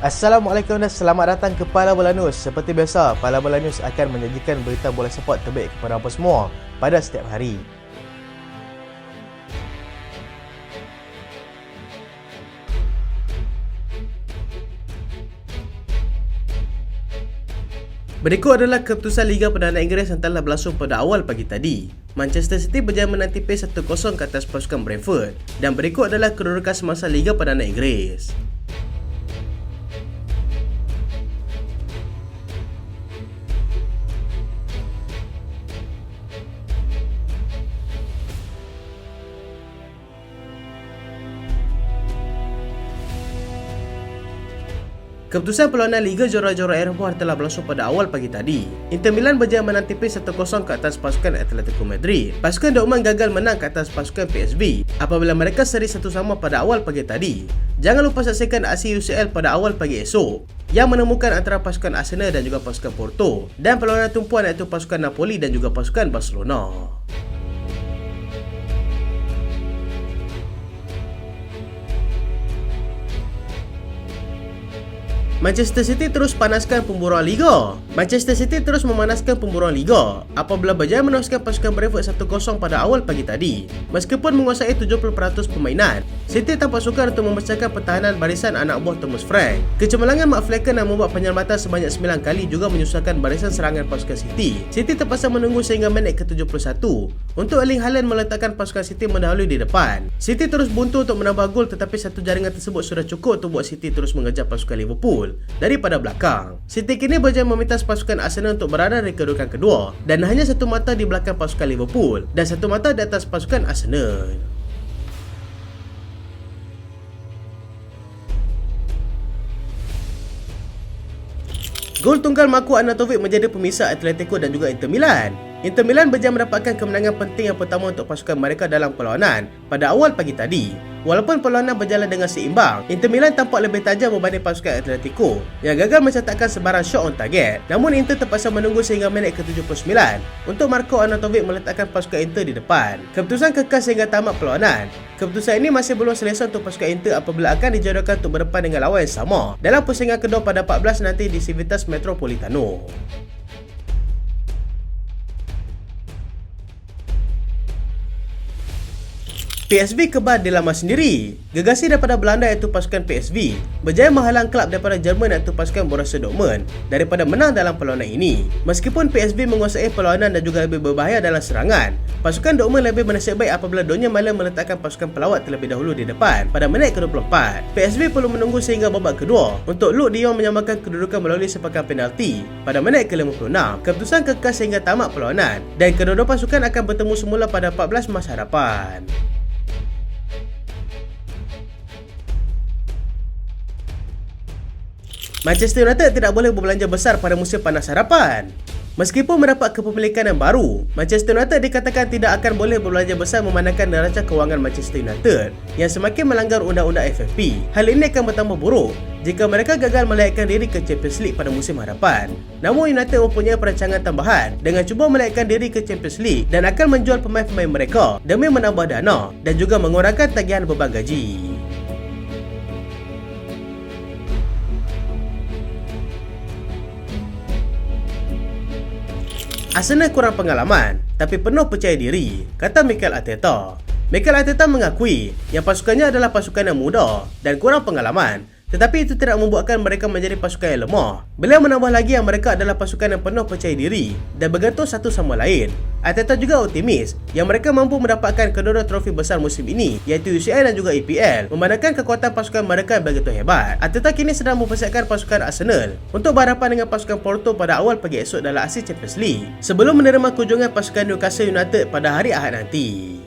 Assalamualaikum dan selamat datang ke Pala Bola News. Seperti biasa, Pala Bola News akan menyajikan berita bola sepak terbaik kepada anda semua pada setiap hari. Berikut adalah keputusan Liga Perdana Inggeris yang telah berlangsung pada awal pagi tadi. Manchester City berjaya menang tipis 1-0 ke atas pasukan Brentford. Dan berikut adalah kedudukan semasa Liga Perdana Inggeris. Keputusan perlawanan Liga Juara-Juara Eropah telah berlangsung pada awal pagi tadi. Inter Milan berjaya menang tipis 1-0 ke atas pasukan Atletico Madrid. Pasukan Dortmund gagal menang ke atas pasukan PSV apabila mereka seri 1-1 pada awal pagi tadi. Jangan lupa saksikan aksi UCL pada awal pagi esok yang menemukan antara pasukan Arsenal dan juga pasukan Porto, dan perlawanan tumpuan iaitu pasukan Napoli dan juga pasukan Barcelona. Manchester City terus panaskan pemburuan Liga. Manchester City terus memanaskan pemburuan Liga apabila berjaya menewaskan pasukan Brentford 1-0 pada awal pagi tadi. Meskipun menguasai 70% permainan, City tampak sukar untuk memecahkan pertahanan barisan anak buah Thomas Frank. Kecemerlangan Mark Flecken yang membuat penyelamatan sebanyak 9 kali juga menyusahkan barisan serangan pasukan City. City terpaksa menunggu sehingga minit ke-71 untuk Erling Haaland meletakkan pasukan City mendahului di depan. City terus buntu untuk menambah gol, tetapi satu jaringan tersebut sudah cukup untuk buat City terus mengejar pasukan Liverpool daripada belakang. City kini berjaya memintas pasukan Arsenal untuk berada di kedudukan kedua dan hanya satu mata di belakang pasukan Liverpool dan satu mata di atas pasukan Arsenal. Gol tunggal Marko Arnautovic menjadi pemisah Atletico dan juga Inter Milan. Inter Milan berjaya mendapatkan kemenangan penting yang pertama untuk pasukan mereka dalam perlawanan pada awal pagi tadi. Walaupun perlawanan berjalan dengan seimbang, Inter Milan tampak lebih tajam berbanding pasukan Atletico yang gagal mencatatkan sebarang shot on target. Namun Inter terpaksa menunggu sehingga minit ke-79 untuk Marko Arnautovic meletakkan pasukan Inter di depan. Keputusan kekal sehingga tamat perlawanan. Keputusan ini masih belum selesai untuk pasukan Inter apabila akan dijodohkan untuk berdepan dengan lawan yang sama dalam pusingan kedua pada 14 nanti di Civitas Metropolitano. PSV kebal di laman sendiri. Gegasi daripada Belanda iaitu pasukan PSV berjaya menghalang klub daripada Jerman iaitu pasukan Borussia Dortmund daripada menang dalam perlawanan ini. Meskipun PSV menguasai perlawanan dan juga lebih berbahaya dalam serangan, pasukan Dortmund lebih bernasib baik apabila Donny Malen meletakkan pasukan pelawat terlebih dahulu di depan pada minit ke-24. PSV perlu menunggu sehingga babak kedua untuk Luke de Jong menyamakan kedudukan melalui sepakan penalti pada minit ke-56. Keputusan kekal sehingga tamat perlawanan dan kedua-dua pasukan akan bertemu semula pada 14 Mac hadapan. Manchester United tidak boleh berbelanja besar pada musim panas hadapan. Meskipun mendapat kepemilikan yang baru, Manchester United dikatakan tidak akan boleh berbelanja besar memandangkan neraca kewangan Manchester United yang semakin melanggar undang-undang FFP. Hal ini akan bertambah buruk jika mereka gagal melayakkan diri ke Champions League pada musim hadapan. Namun United mempunyai perancangan tambahan dengan cuba melayakkan diri ke Champions League dan akan menjual pemain-pemain mereka demi menambah dana dan juga mengurangkan tagihan beban gaji. Arsenal kurang pengalaman tapi penuh percaya diri, kata Mikel Arteta. Mikel Arteta mengakui yang pasukannya adalah pasukan yang muda dan kurang pengalaman, tetapi itu tidak membuatkan mereka menjadi pasukan yang lemah. Beliau menambah lagi yang mereka adalah pasukan yang penuh percaya diri dan bergantung satu sama lain. Arteta juga optimis yang mereka mampu mendapatkan kedua-dua trofi besar musim ini iaitu UCL dan juga EPL, memandangkan kekuatan pasukan mereka yang begitu hebat. Arteta kini sedang mempersiapkan pasukan Arsenal untuk berhadapan dengan pasukan Porto pada awal pagi esok dalam aksi Champions League sebelum menerima kunjungan pasukan Newcastle United pada hari Ahad nanti.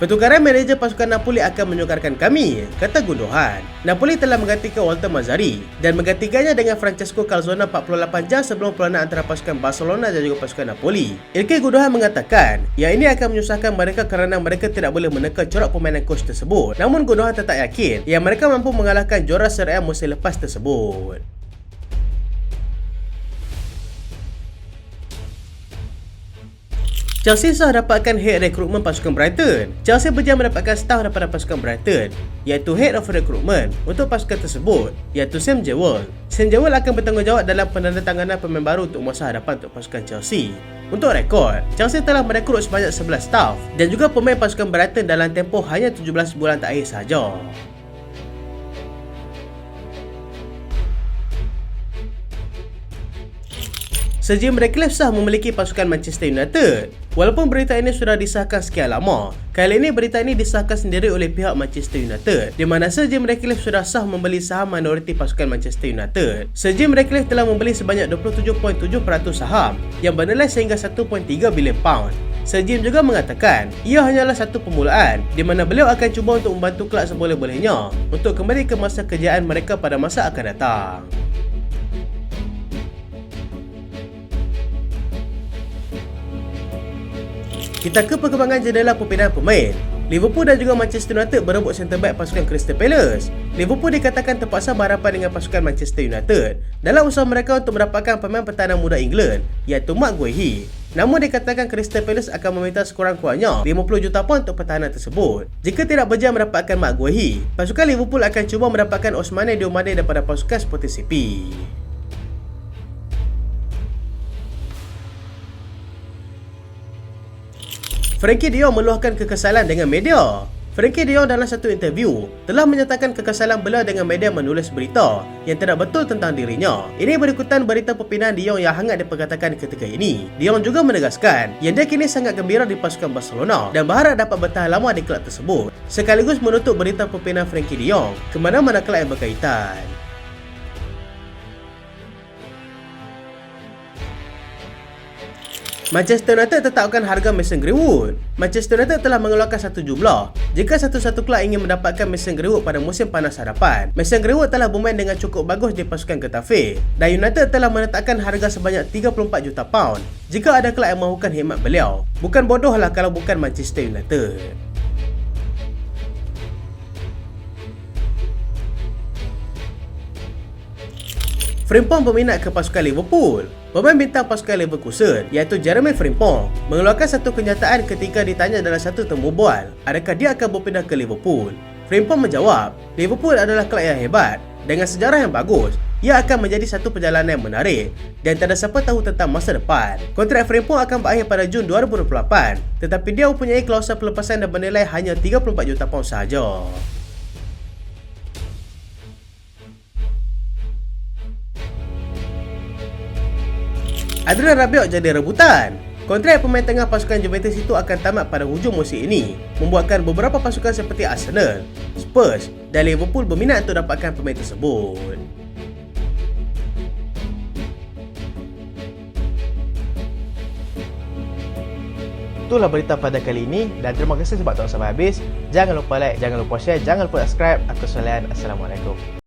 Pertukaran manager pasukan Napoli akan menyukarkan kami, kata Gundogan. Napoli telah menggantikan Walter Mazzarri dan menggantikannya dengan Francesco Calzona 48 jam sebelum perlawanan antara pasukan Barcelona dan juga pasukan Napoli. Ilkay Gundogan mengatakan yang ini akan menyusahkan mereka kerana mereka tidak boleh menekan corak permainan coach tersebut. Namun Gundogan tetap yakin yang mereka mampu mengalahkan juara Serie A musim lepas tersebut. Chelsea sah dapatkan head rekrutmen pasukan Brighton. Chelsea berjaya mendapatkan staf daripada pasukan Brighton, iaitu Head of Recruitment untuk pasukan tersebut, iaitu Sam Jewell. Sam Jewell akan bertanggungjawab dalam penandatanganan pemain baru untuk masa hadapan untuk pasukan Chelsea. Untuk rekod, Chelsea telah merekrut sebanyak 11 staf dan juga pemain pasukan Brighton dalam tempoh hanya 17 bulan terakhir sahaja. Sir Jim Ratcliffe sah memiliki pasukan Manchester United. Walaupun berita ini sudah disahkan sekian lama, kali ini berita ini disahkan sendiri oleh pihak Manchester United, di mana Sir Jim Ratcliffe sudah sah membeli saham minoriti pasukan Manchester United. Sir Jim Ratcliffe telah membeli sebanyak 27.7% saham yang bernilai sehingga 1.3 bilion pound. Sir Jim juga mengatakan ia hanyalah satu permulaan, di mana beliau akan cuba untuk membantu kelab seboleh-bolehnya untuk kembali ke masa kejayaan mereka pada masa akan datang. Kita ke perkembangan jendela perpindahan pemain. Liverpool dan juga Manchester United berebut centre back pasukan Crystal Palace. Liverpool dikatakan terpaksa berhadapan dengan pasukan Manchester United dalam usaha mereka untuk mendapatkan pemain pertahanan muda England, iaitu Marc Guehi. Namun dikatakan Crystal Palace akan meminta sekurang-kurangnya 50 juta pound untuk pertahanan tersebut. Jika tidak berjaya mendapatkan Marc Guehi, pasukan Liverpool akan cuba mendapatkan Ousmane Diomande daripada pasukan Sporting CP. Frenkie de Jong meluahkan kekesalan dengan media. Frenkie de Jong dalam satu interview telah menyatakan kekesalan beliau dengan media menulis berita yang tidak betul tentang dirinya. Ini berikutan berita perpindahan de Jong yang hangat diperkatakan ketika ini. De Jong juga menegaskan yang dia kini sangat gembira di pasukan Barcelona dan berharap dapat bertahan lama di kelab tersebut, sekaligus menutup berita perpindahan Frenkie de Jong ke mana-mana kelab yang berkaitan. Manchester United tetapkan harga Mason Greenwood. Manchester United telah mengeluarkan satu jumlah jika satu-satu kelab ingin mendapatkan Mason Greenwood pada musim panas hadapan. Mason Greenwood telah bermain dengan cukup bagus di pasukan Getafe dan United telah menetapkan harga sebanyak 34 juta pound jika ada kelab yang mahukan khidmat beliau. Bukan bodohlah kalau bukan Manchester United. Frimpong berminat ke pasukan Liverpool. Pemain bintang pasukan Leverkusen, iaitu Jeremy Frimpong, mengeluarkan satu kenyataan ketika ditanya dalam satu temu bual, adakah dia akan berpindah ke Liverpool. Frimpong menjawab, Liverpool adalah kelab yang hebat, dengan sejarah yang bagus. Ia akan menjadi satu perjalanan yang menarik dan tak ada siapa tahu tentang masa depan. Kontrak Frimpong akan berakhir pada Jun 2028, tetapi dia mempunyai klausul pelepasan dan bernilai hanya 34 juta pound sahaja. Adrian Rabiot jadi rebutan. Kontrak pemain tengah pasukan Juventus itu akan tamat pada hujung musim ini, membuatkan beberapa pasukan seperti Arsenal, Spurs dan Liverpool berminat untuk dapatkan pemain tersebut. Itulah berita pada kali ini dan terima kasih sebab tonton sampai habis. Jangan lupa like, jangan lupa share, jangan lupa subscribe. Aku Solian. Assalamualaikum.